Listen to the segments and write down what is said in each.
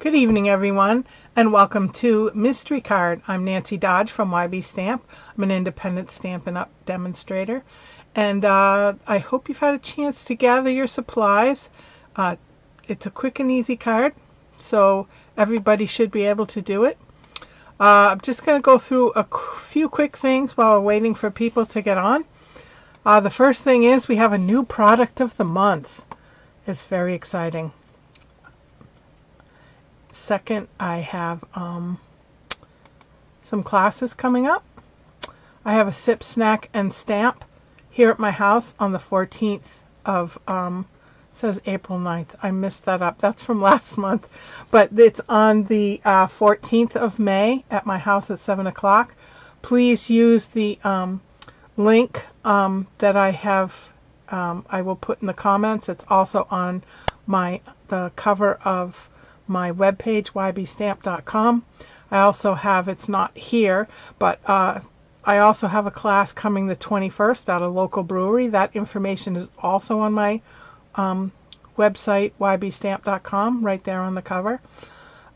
Good evening, everyone, and welcome to Mystery Card. I'm Nancy Dodge from YB Stamp. I'm an independent Stampin' Up! Demonstrator, and I hope you've had a chance to gather your supplies. It's a quick and easy card, so everybody should be able to do it. I'm just going to go through a few quick things while we're waiting for people to get on. The first thing is we have a new product of the month. It's very exciting. Second, I have some classes coming up. I have a sip, snack, and stamp here at my house on the 14th of, says April 9th. I missed that up. That's from last month. But it's on the 14th of May at my house at 7 o'clock. Please use the link that I have, I will put in the comments. It's also on the cover of my webpage, ybstamp.com. I also have, it's not here, but I also have a class coming the 21st at a local brewery. That information is also on my website, ybstamp.com, right there on the cover.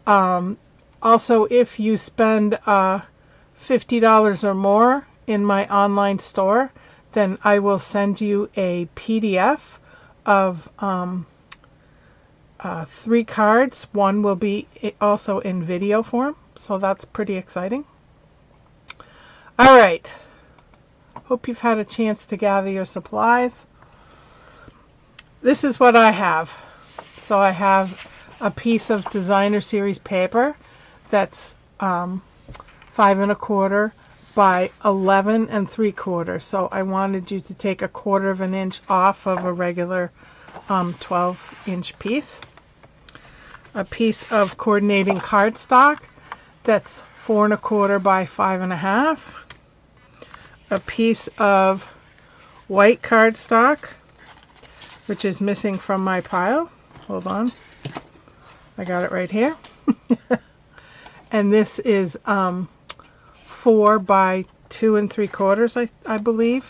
Also, if you spend $50 or more in my online store, then I will send you a PDF of 3 cards. One will be also in video form, so that's pretty exciting. All right. Hope you've had a chance to gather your supplies. This is what I have. So I have a piece of designer series paper that's 5 1/4 by 11 3/4. So I wanted you to take 1/4 inch off of a regular 12-inch piece. A piece of coordinating cardstock that's 4 1/4 by 5 1/2. A piece of white cardstock, which is missing from my pile. Hold on, I got it right here. And this is 4 by 2 3/4, I believe.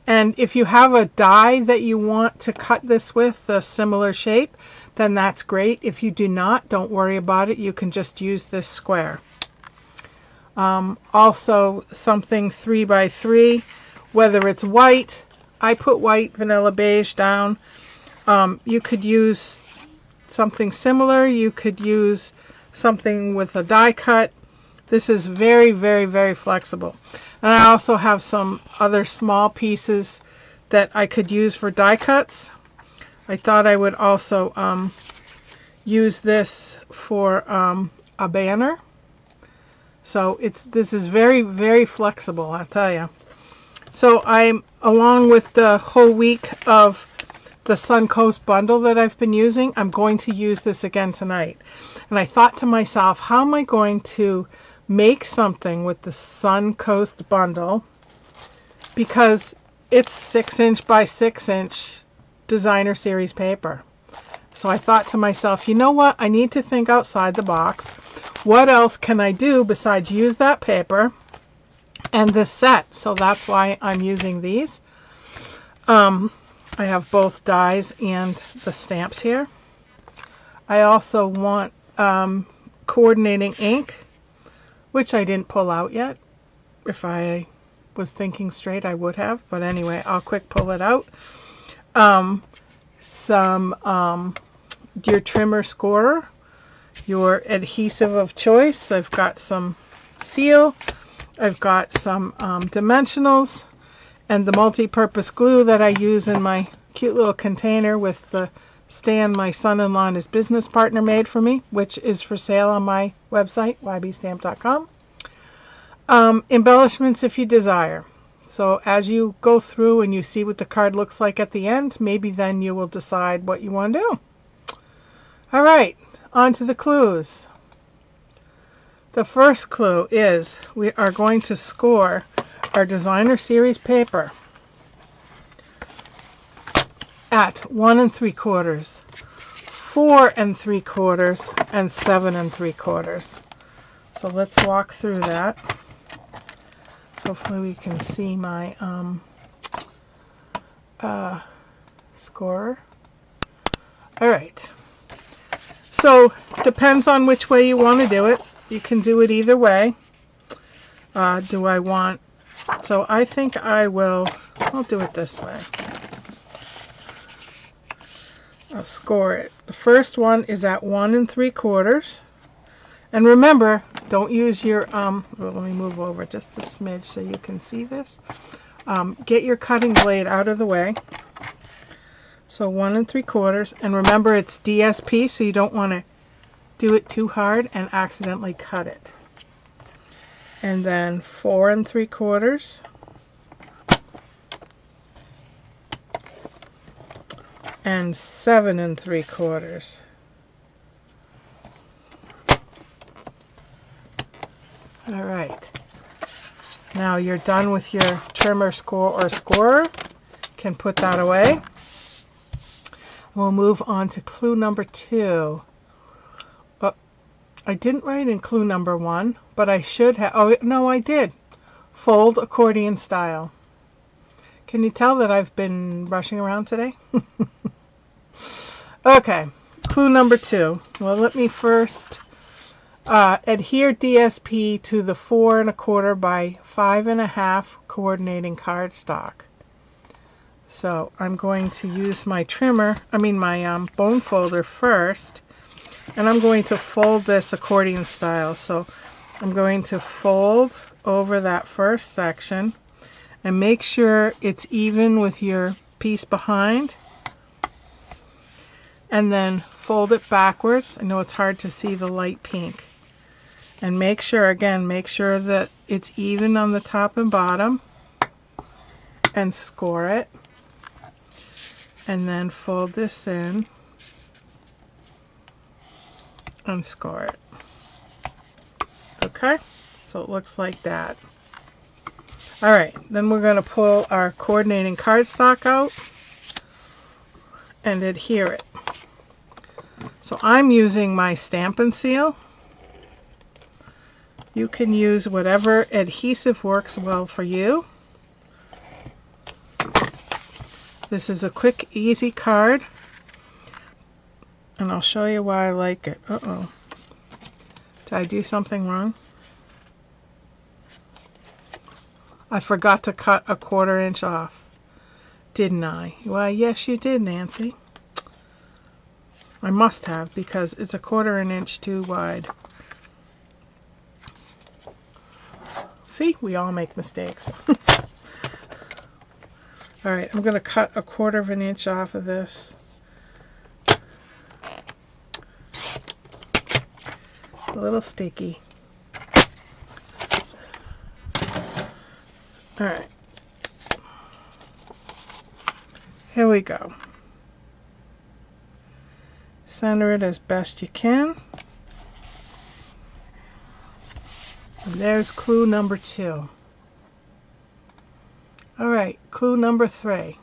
And if you have a die that you want to cut this with, a similar shape, then that's great. If you do not, don't worry about it. You can just use this square. Also, something 3 by 3, whether it's white, I put white, vanilla, beige down. You could use something similar. You could use something with a die cut. This is very, very, very flexible. And I also have some other small pieces that I could use for die cuts. I thought I would also use this for a banner. So this is very, very flexible, I'll tell you. So I'm, along with the whole week of the Sun Coast bundle that I've been using, I'm going to use this again tonight. And I thought to myself, how am I going to make something with the Sun Coast bundle, because it's 6-inch by 6-inch designer series paper. So I thought to myself, you know what, I need to think outside the box. What else can I do besides use that paper and this set? So that's why I'm using these. I have both dies and the stamps here. I also want coordinating ink, which I didn't pull out yet. If I was thinking straight, I would have. But anyway, I'll quick pull it out. Your trimmer scorer, your adhesive of choice. I've got some seal. I've got some dimensionals, and the multi-purpose glue that I use in my cute little container with the stand my son-in-law and his business partner made for me, which is for sale on my website, ybstamp.com. Embellishments if you desire. So as you go through and you see what the card looks like at the end, maybe then you will decide what you want to do. All right, on to the clues. The first clue is we are going to score our designer series paper at 1 3/4, 4 3/4, and 7 3/4. So let's walk through that. Hopefully we can see my scorer. All right. So depends on which way you want to do it. You can do it either way. So I think I'll do it this way. I'll score it. The first one is at 1 3/4. And remember, don't use your, well, let me move over just a smidge so you can see this. Get your cutting blade out of the way. So 1 3/4. And remember, it's DSP, so you don't want to do it too hard and accidentally cut it. And then 4 3/4. And 7 3/4. All right. Now you're done with your trimmer, scorer. Can put that away. We'll move on to clue number 2. I didn't write in clue number 1, but I should have. Oh, no, I did. Fold accordion style. Can you tell that I've been rushing around today? Okay, clue number 2. Well, let me first adhere DSP to the 4 1/4 by 5 1/2 coordinating cardstock. So I'm going to use my my bone folder first, and I'm going to fold this accordion style. So I'm going to fold over that first section and make sure it's even with your piece behind, and then fold it backwards. I know it's hard to see the light pink. And make sure that it's even on the top and bottom, and score it. And then fold this in and score it. Okay, so it looks like that. All right, then we're going to pull our coordinating cardstock out and adhere it. So I'm using my Stampin' Seal. You can use whatever adhesive works well for you. This is a quick, easy card, and I'll show you why I like it. Uh-oh. Did I do something wrong? I forgot to cut a 1/4 inch off, didn't I? Well, yes, you did, Nancy. I must have, because it's a 1/4 inch too wide. See, we all make mistakes. All right, I'm going to cut a 1/4 inch off of this. A little sticky. All right. Here we go. Center it as best you can. And there's clue number 2. All right, clue number 3.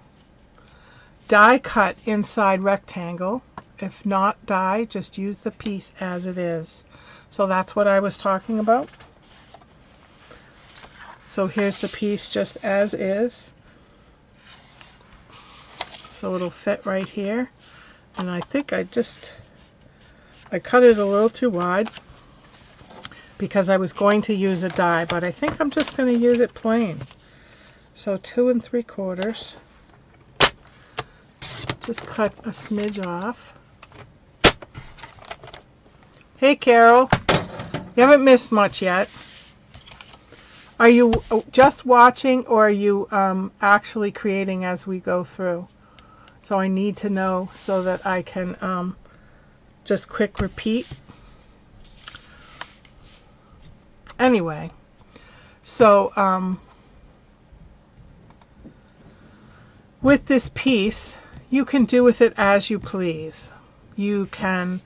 Die cut inside rectangle. If not die, just use the piece as it is. So that's what I was talking about. So here's the piece just as is. So it'll fit right here. And I think I cut it a little too wide because I was going to use a die, but I think I'm just going to use it plain. So 2 3/4. Just cut a smidge off. Hey Carol, you haven't missed much yet. Are you just watching, or are you actually creating as we go through? So I need to know so that I can just quick repeat. Anyway, so with this piece, you can do with it as you please. You can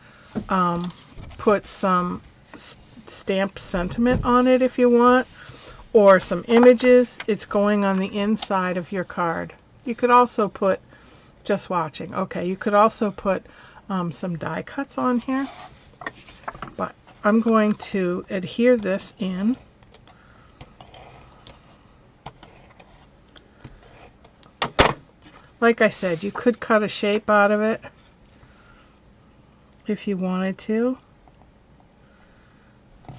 put some stamped sentiment on it if you want, or some images. It's going on the inside of your card. You could also put just watching. Okay, you could also put some die cuts on here, but I'm going to adhere this in. Like I said, you could cut a shape out of it. if you wanted to.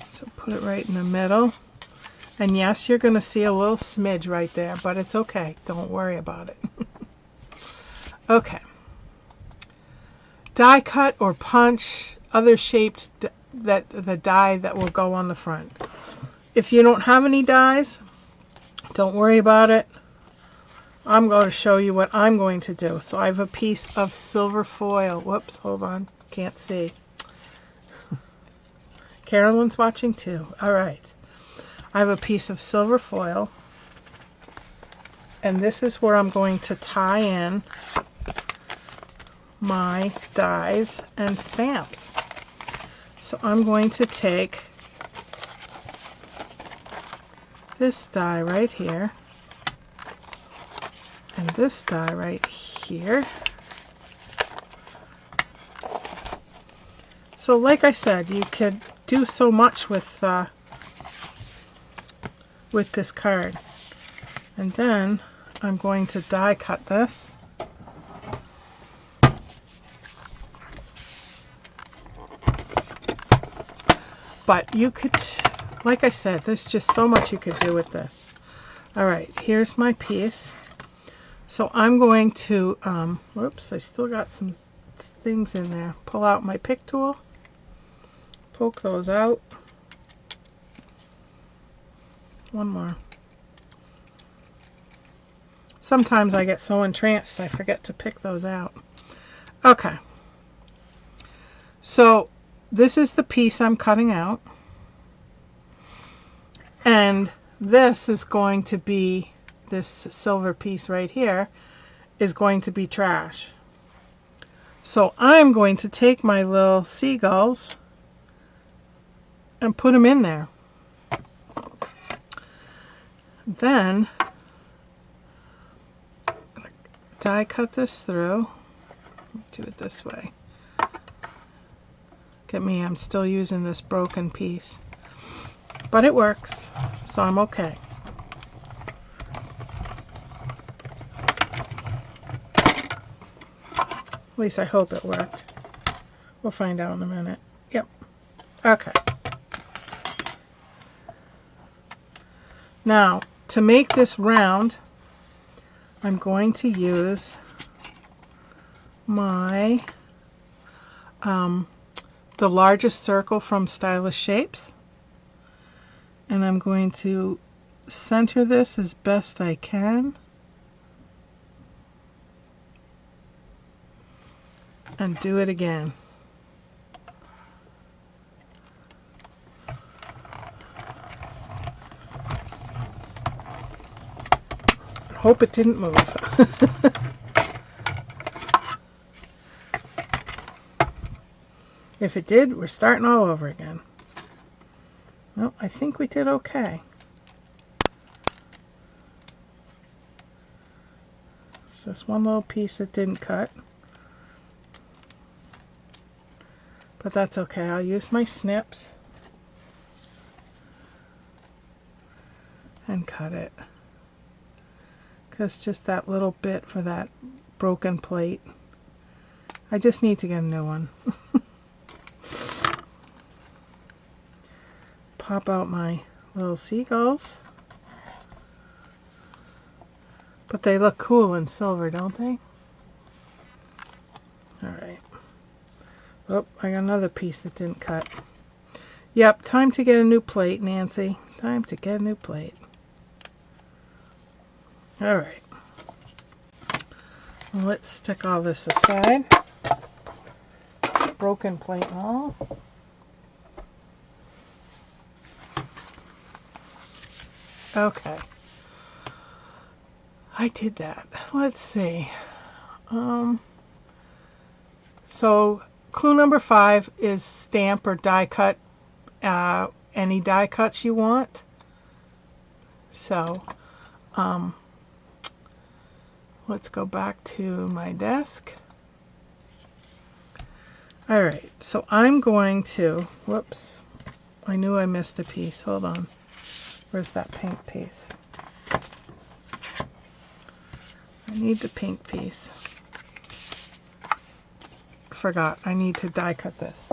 So put it right in the middle. And yes, you're going to see a little smidge right there, but it's okay. Don't worry about it. Okay. Die cut or punch other shaped the die that will go on the front. If you don't have any dies, don't worry about it. I'm going to show you what I'm going to do. So I have a piece of silver foil. Whoops, hold on. Can't see. Carolyn's watching too. All right. I have a piece of silver foil. And this is where I'm going to tie in my dies and stamps. So I'm going to take this die right here and this die right here. So like I said, you could do so much with this card. And then I'm going to die cut this. But you could, like I said, there's just so much you could do with this. All right, here's my piece. So I'm going to, whoops, I still got some things in there. Pull out my pick tool, poke those out. One more. Sometimes I get so entranced I forget to pick those out. Okay. So this is the piece I'm cutting out. And this is going to be, this silver piece right here is going to be trash. So I'm going to take my little seagulls and put them in there. Then die cut this through. Do it this way. Look at me, I'm still using this broken piece. But it works, so I'm okay. At least I hope it worked. We'll find out in a minute. Yep. Okay. Now, to make this round, I'm going to use my the largest circle from Stylish Shapes, and I'm going to center this as best I can and do it again. Hope it didn't move. If it did, we're starting all over again. Well, I think we did okay. It's just one little piece that didn't cut. But that's okay. I'll use my snips and cut it. Because just that little bit for that broken plate. I just need to get a new one. Pop out my little seagulls. But they look cool in silver, don't they? Alright. Oh, I got another piece that didn't cut. Yep, time to get a new plate, Nancy. Time to get a new plate. Alright. Let's stick all this aside. Broken plate and all. Okay. I did that. Let's see. So clue number 5 is stamp or die cut any die cuts you want. So let's go back to my desk. Alright, so I'm going to, whoops, I knew I missed a piece. Hold on. Where's that pink piece? I need the pink piece. forgot. I need to die cut this.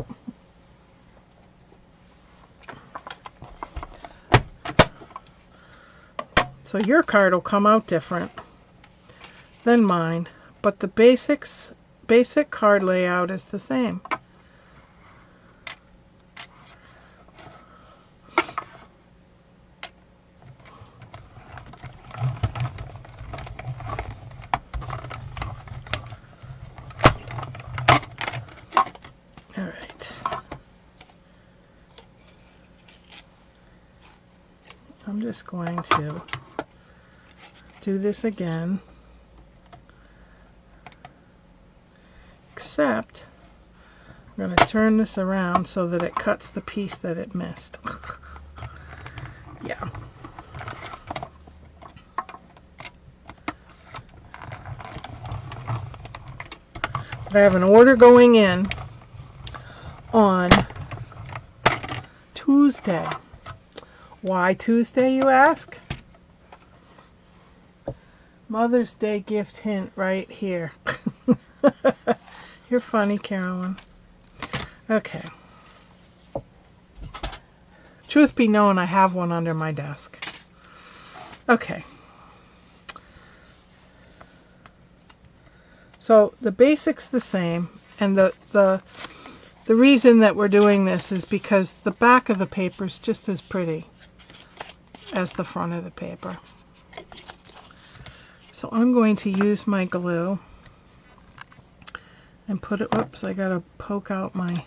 So your card will come out different than mine, but the basic card layout is the same. All right. I'm just going to do this again, except I'm going to turn this around so that it cuts the piece that it missed. Yeah. But I have an order going in on Tuesday. Why Tuesday, you ask? Mother's Day gift hint right here. You're funny, Carolyn. Okay. Truth be known, I have one under my desk. Okay. So the basic's the same, and the reason that we're doing this is because the back of the paper is just as pretty as the front of the paper. So I'm going to use my glue and put it, whoops, I gotta poke out my,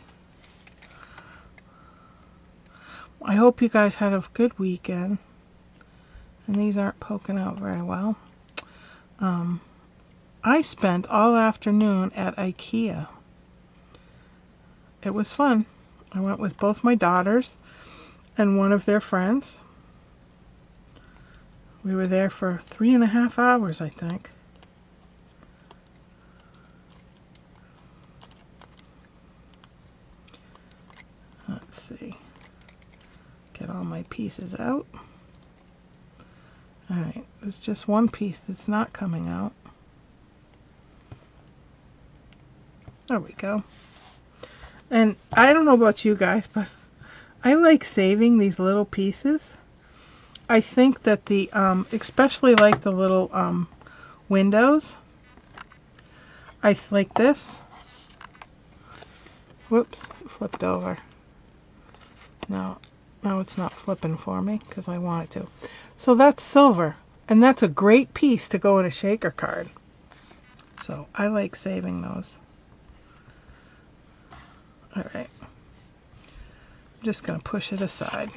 I hope you guys had a good weekend. And these aren't poking out very well. I spent all afternoon at IKEA. It was fun. I went with both my daughters and one of their friends. We were there for 3.5 hours, I think. Let's see. Get all my pieces out. Alright, there's just one piece that's not coming out. There we go. And I don't know about you guys, but I like saving these little pieces. I think that the, especially like the little windows, I like this. Whoops, flipped over. No, it's not flipping for me because I want it to. So that's silver, and that's a great piece to go in a shaker card. So I like saving those. Alright, I'm just going to push it aside.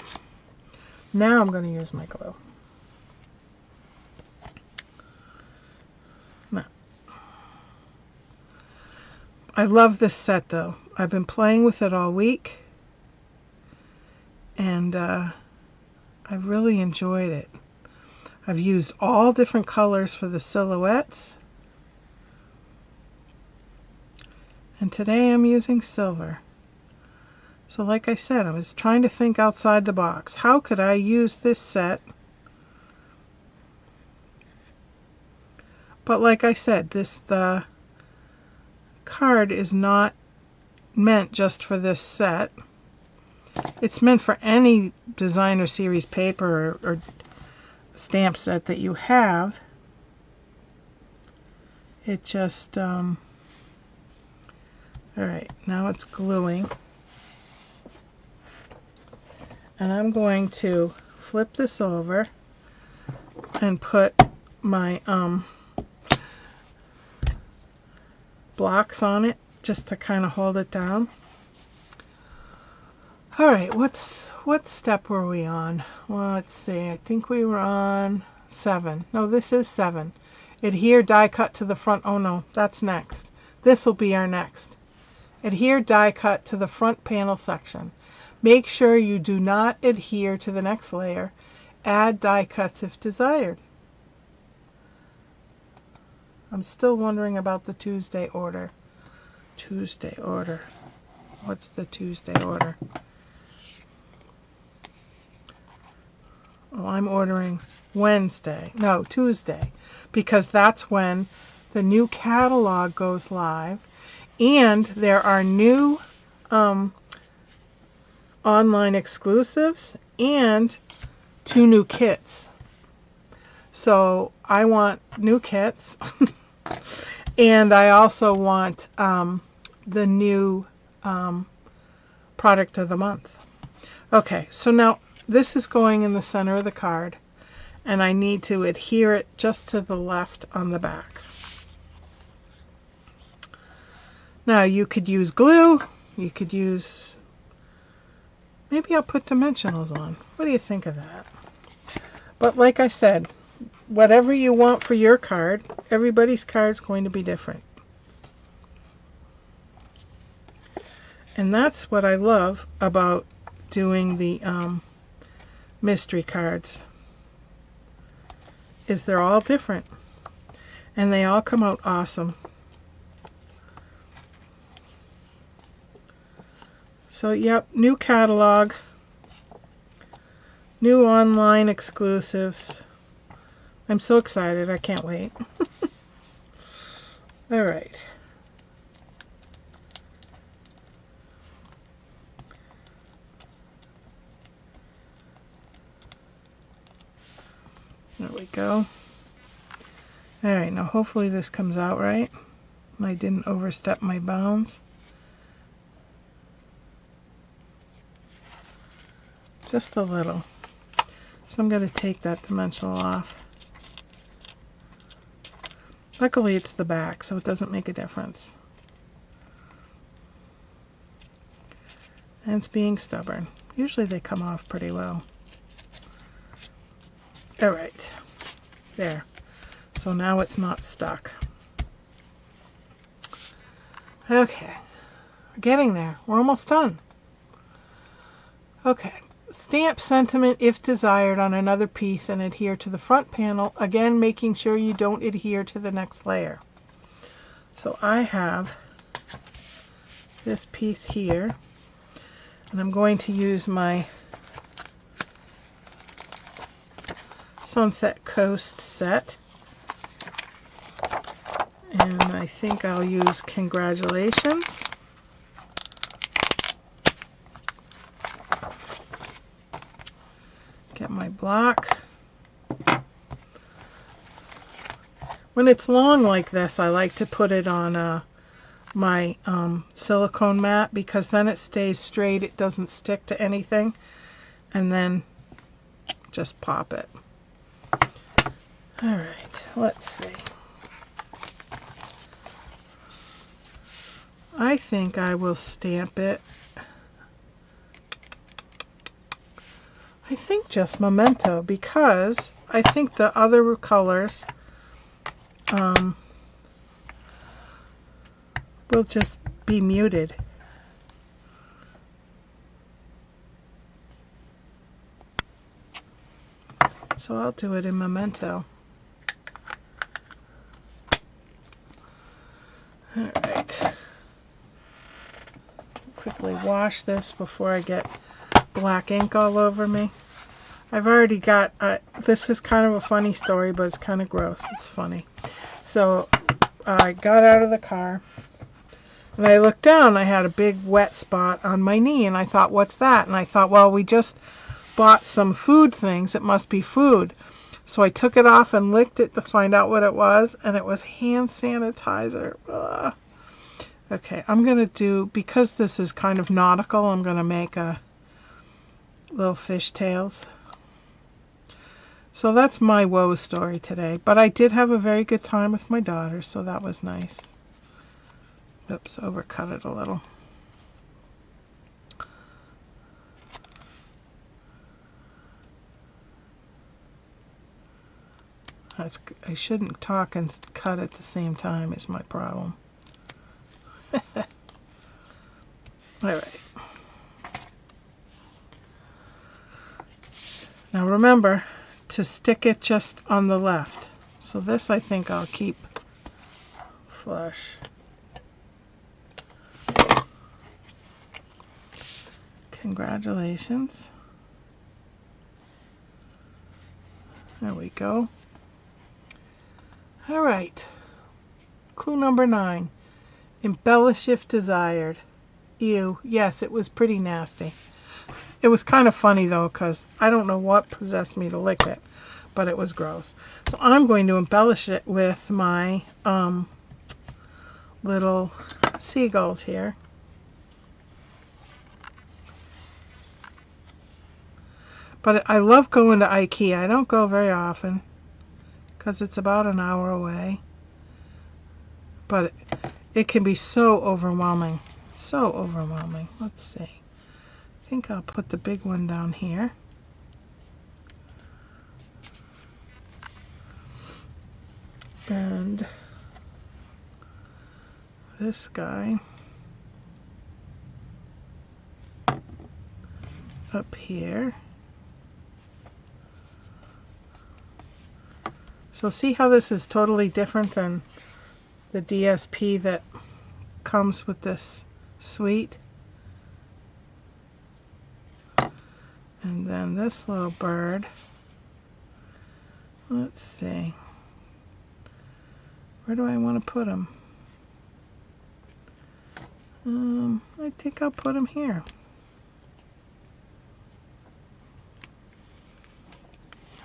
Now I'm going to use my glue. Now, I love this set though. I've been playing with it all week, and I really enjoyed it. I've used all different colors for the silhouettes, and today I'm using silver. So like I said, I was trying to think outside the box. How could I use this set? But like I said, the card is not meant just for this set. It's meant for any designer series paper or stamp set that you have. It just, alright, now it's gluing. And I'm going to flip this over and put my blocks on it just to kind of hold it down. Alright, what step were we on? Well, let's see. I think we were on 7. No, this is 7. Adhere, die cut to the front. Oh no, that's next. This will be our next. Adhere, die cut to the front panel section. Make sure you do not adhere to the next layer. Add die cuts if desired. I'm still wondering about the Tuesday order. Tuesday order. What's the Tuesday order? Oh, I'm ordering Wednesday. No, Tuesday. Because that's when the new catalog goes live. And there are new online exclusives and 2 new kits. So I want new kits and I also want the new product of the month. Okay, so now this is going in the center of the card and I need to adhere it just to the left on the back. Now you could use glue, you could use, maybe I'll put dimensionals on. What do you think of that? But like I said, whatever you want for your card, everybody's card is going to be different. And that's what I love about doing the mystery cards, is they're all different and they all come out awesome. So yep, new catalog, new online exclusives. I'm so excited, I can't wait. All right. There we go. All right, now hopefully this comes out right. I didn't overstep my bounds. Just a little. So I'm going to take that dimensional off. Luckily it's the back, so it doesn't make a difference. And it's being stubborn. Usually they come off pretty well. All right, there. So now it's not stuck. Okay, we're getting there. We're almost done. Okay. Stamp sentiment if desired on another piece and adhere to the front panel, again making sure you don't adhere to the next layer. So I have this piece here and I'm going to use my Sunset Coast set, and I think I'll use Congratulations. Get my block. When it's long like this, I like to put it on my silicone mat because then it stays straight, it doesn't stick to anything, and then just pop it. All right, let's see. I think I will stamp it. I think just Memento, because I think the other colors will just be muted. So I'll do it in Memento. All right. Quickly wash this before I get black ink all over me. I've already got, this is kind of a funny story, but it's kind of gross. It's funny. So I got out of the car and I looked down. I had a big wet spot on my knee and I thought, what's that? And I thought, well, we just bought some food things. It must be food. So I took it off and licked it to find out what it was, and it was hand sanitizer. Ugh. Okay, I'm going to do, because this is kind of nautical, I'm going to make a little fishtails. So that's my woe story today. But I did have a very good time with my daughter, so that was nice. Oops, overcut it a little. I shouldn't talk and cut at the same time is my problem. All right. Now remember to stick it just on the left. So this I think I'll keep flush. Congratulations. There we go. All right. Clue number 9. Embellish if desired. Ew. Yes, it was pretty nasty. It was kind of funny though, because I don't know what possessed me to lick it, but it was gross. So I'm going to embellish it with my little seagulls here. But I love going to IKEA. I don't go very often because it's about an hour away. But it can be so overwhelming. So overwhelming. Let's see. I think I'll put the big one down here. And this guy up here. So see how this is totally different than the DSP that comes with this suite? And then this little bird. Let's see. Where do I want to put him? I think I'll put him here.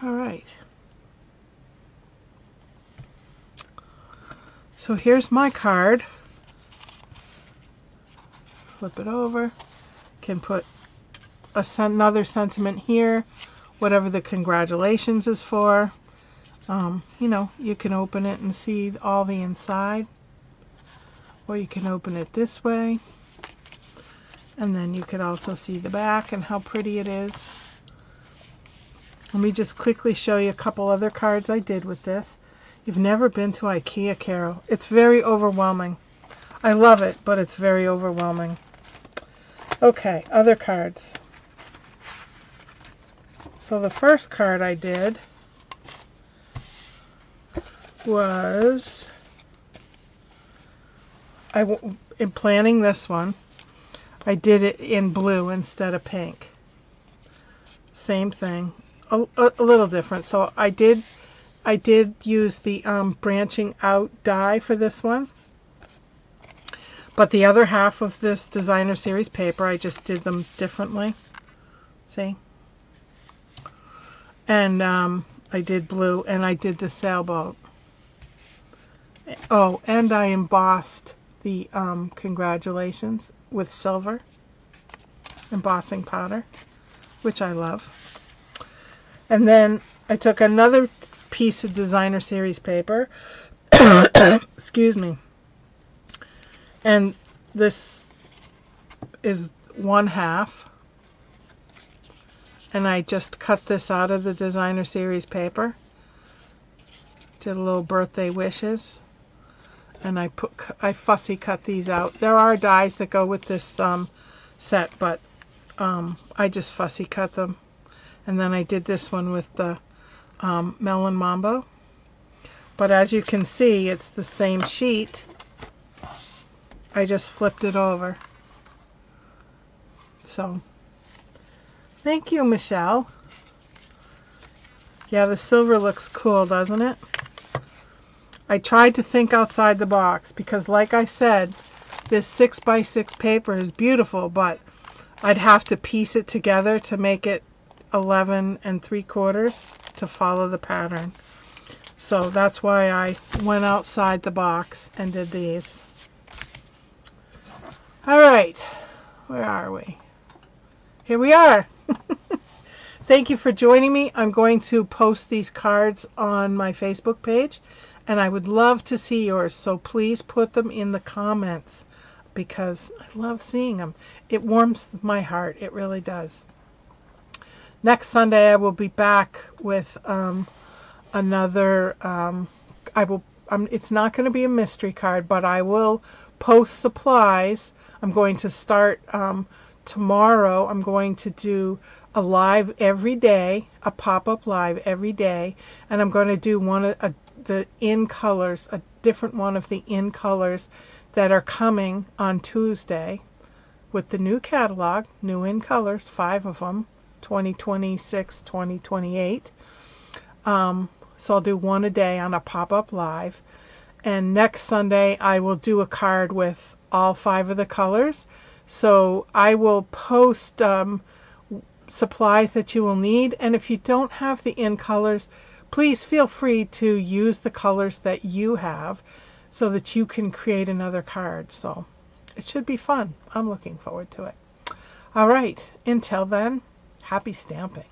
All right. So here's my card. Flip it over. Can put another sentiment here, whatever the congratulations is for. You know, you can open it and see all the inside, or you can open it this way, and then you could also see the back and how pretty it is. Let me just quickly show you a couple other cards I did with this. You've never been to IKEA, Carol. It's very overwhelming. I love it, but it's very overwhelming. Okay, other cards. So the first card I did was, in planning this one, I did it in blue instead of pink. Same thing, a little different. So I did use the branching out die for this one, but the other half of this designer series paper I just did them differently. See? And I did blue, and I did the sailboat. Oh, and I embossed the congratulations with silver embossing powder, which I love. And then I took another piece of designer series paper, excuse me, and this is 1/2, and I just cut this out of the designer series paper, did a little birthday wishes, and I fussy cut these out. There are dies that go with this set, but I just fussy cut them. And then I did this one with the Melon Mambo. But as you can see, it's the same sheet. I just flipped it over. So, thank you, Michelle. Yeah, the silver looks cool, doesn't it? I tried to think outside the box because, like I said, this 6x6 paper is beautiful, but I'd have to piece it together to make it 11 3/4 to follow the pattern. So that's why I went outside the box and did these. All right, where are we? Here we are. Thank you for joining me. I'm going to post these cards on my Facebook page, and I would love to see yours, so please put them in the comments because I love seeing them. It warms my heart. It really does. Next Sunday I will be back with another, it's not going to be a mystery card, but I will post supplies. I'm going to start tomorrow. I'm going to do a live every day, a pop-up live every day, and I'm going to do one of the in colors, a different one of the in colors that are coming on Tuesday with the new catalog, new in colors, 5 of them, 2026, 2028. So I'll do one a day on a pop-up live, and next Sunday I will do a card with all 5 of the colors. So I will post supplies that you will need, and if you don't have the in colors, please feel free to use the colors that you have so that you can create another card. So it should be fun. I'm looking forward to it. All right, until then, happy stamping.